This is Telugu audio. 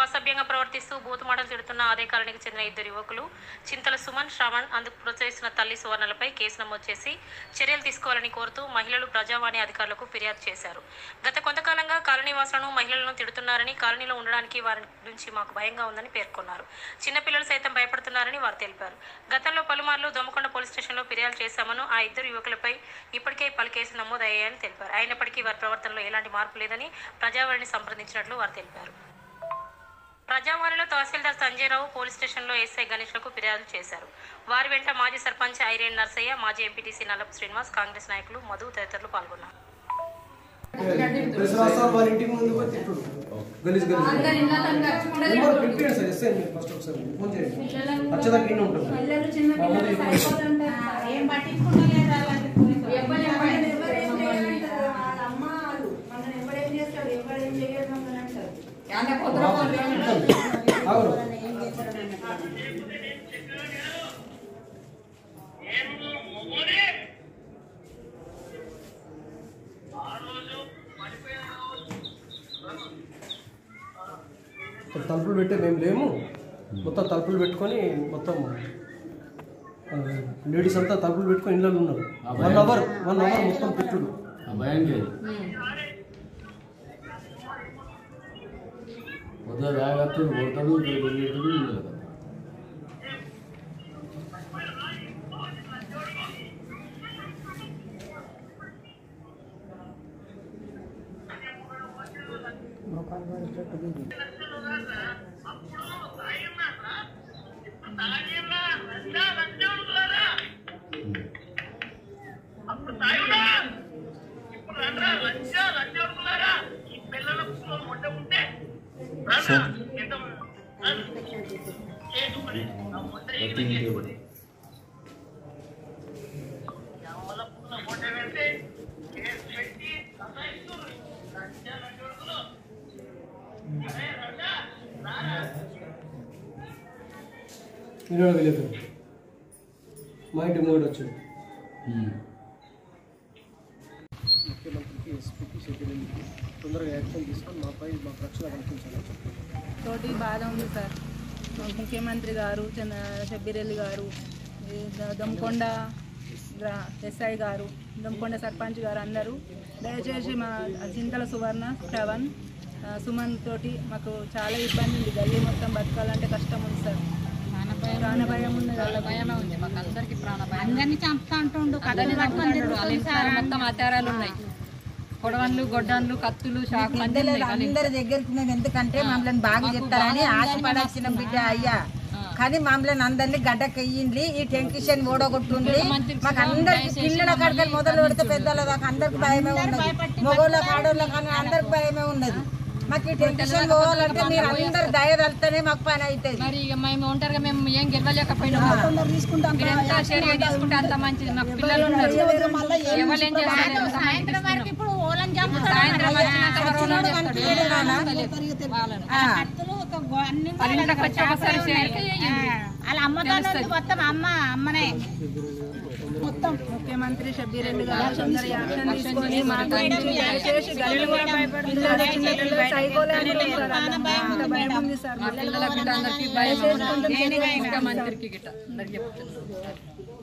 అసభ్యంగా ప్రవర్తిస్తూ బూతుమాటలు తిడుతున్న అదే కాలనీకి చెందిన ఇద్దరు యువకులు చింతల సుమన్, శ్రవణ్ అందుకు ప్రోత్సహిస్తున్న తల్లి సువర్ణలపై కేసు నమోదు చేసి చర్యలు తీసుకోవాలని కోరుతూ మహిళలు ప్రజావాణి అధికారులకు ఫిర్యాదు చేశారు. గత కొంతకాలంగా కాలనీ వాసులను మహిళలను తిడుతున్నారని, కాలనీలో ఉండడానికి వారి నుంచి మాకు భయంగా ఉందని పేర్కొన్నారు. చిన్నపిల్లలు సైతం భయపడుతున్నారని వారు తెలిపారు. గతంలో పలుమార్లు దొమ్మకొండ పోలీస్ స్టేషన్లో ఫిర్యాదు చేశామని, ఆ ఇద్దరు యువకులపై ఇప్పటికే పలు కేసులు నమోదయ్యాయని తెలిపారు. అయినప్పటికీ వారి ప్రవర్తనలో ఎలాంటి మార్పు లేదని ప్రజావాణిని సంప్రదించినట్లు వారు తెలిపారు. ప్రజావాణిలో తహసీల్దార్ సంజయరావు, పోలీస్ స్టేషన్లో ఎస్ఐ గణేష్లకు ఫిర్యాదు చేశారు. వారి వెంట మాజీ సర్పంచ్ ఐరేన్ నర్సయ్య, మాజీ ఎంపీటీసీ నల్లపు శ్రీనివాస్, కాంగ్రెస్ నాయకులు మధు తదితరులు పాల్గొన్నారు. తలుపులు పెట్టే మేము లేము, మొత్తం తలుపులు పెట్టుకొని మొత్తం లేడీస్ అంతా తలుపులు పెట్టుకొని ఇళ్ళలో ఉన్నారు. 1 అవర్ మొత్తం పెట్టుడు వెళ్ళదు. మా ఇంటి మూడు వచ్చింది. ముఖ్యమంత్రికి, ఎస్పీకి, సెక్రటరీకి తొందరగా యాక్షన్ తీసుకొని మాకు రక్షణ కల్పించాలి. తోటి బాధ ఉంది సార్. ముఖ్యమంత్రి గారు, షబ్బీరెల్లి గారు, దొమ్మకొండ ఎస్ఐ గారు, దొమ్మకొండ సర్పంచ్ గారు అందరూ దయచేసి మా చింతల సువర్ణ, శ్రవణ్, సుమన్ తోటి మాకు చాలా ఇబ్బంది ఉంది. గల్లీ మొత్తం బతకాలంటే కష్టం ఉంది సార్. ప్రాణ భయం ఉంది, భయమే ఉంది మాకు అందరికి. ప్రాణ భయం, అందరినీ చంపుతా అంటుండు. మొత్తం ఆచారాలు ఉన్నాయి, కొడవన్లు, గొడ్డన్లు, కత్తులు, షాకులు అందరి దగ్గరికి మేము ఎందుకంటే మమ్మల్ని బాగా చెప్తారని ఆశపడాల్సిన బిడ్డ అయ్యా. కానీ మమ్మల్ని అందరినీ గడ్డకెయ్యింది, ఈ టెన్షన్ ఓడగొట్టుంది. మాకు అందరికి పిల్లల కాడికి మొదలు పెడితే పెద్దల దాకా అందరికి భయమే ఉన్నది. మగోళ్ళకి, ఆడోళ్ళకి కానీ అందరికి భయమే ఉన్నది. మాకు ఈ టెన్షన్ పోవాలంటే మీరు అందరు దయ తలితేనే మాకు పని అవుతుంది. మరి ఇక మేము ఒంటరిగా మేము ఏం గెలవలేకపోయినా ఎంత చర్య తీసుకుంటే అంత మంచిది. మాకు పిల్లలు ఉన్నారు, ఎవరేం చేస్తారు. సాయంత్రం ముఖ్యమంత్రి షబ్బీరెల్లి గారు తొందర యాక్షన్ తీసుకొని ముఖ్యమంత్రికి గిట్ట చెప్తున్నారు.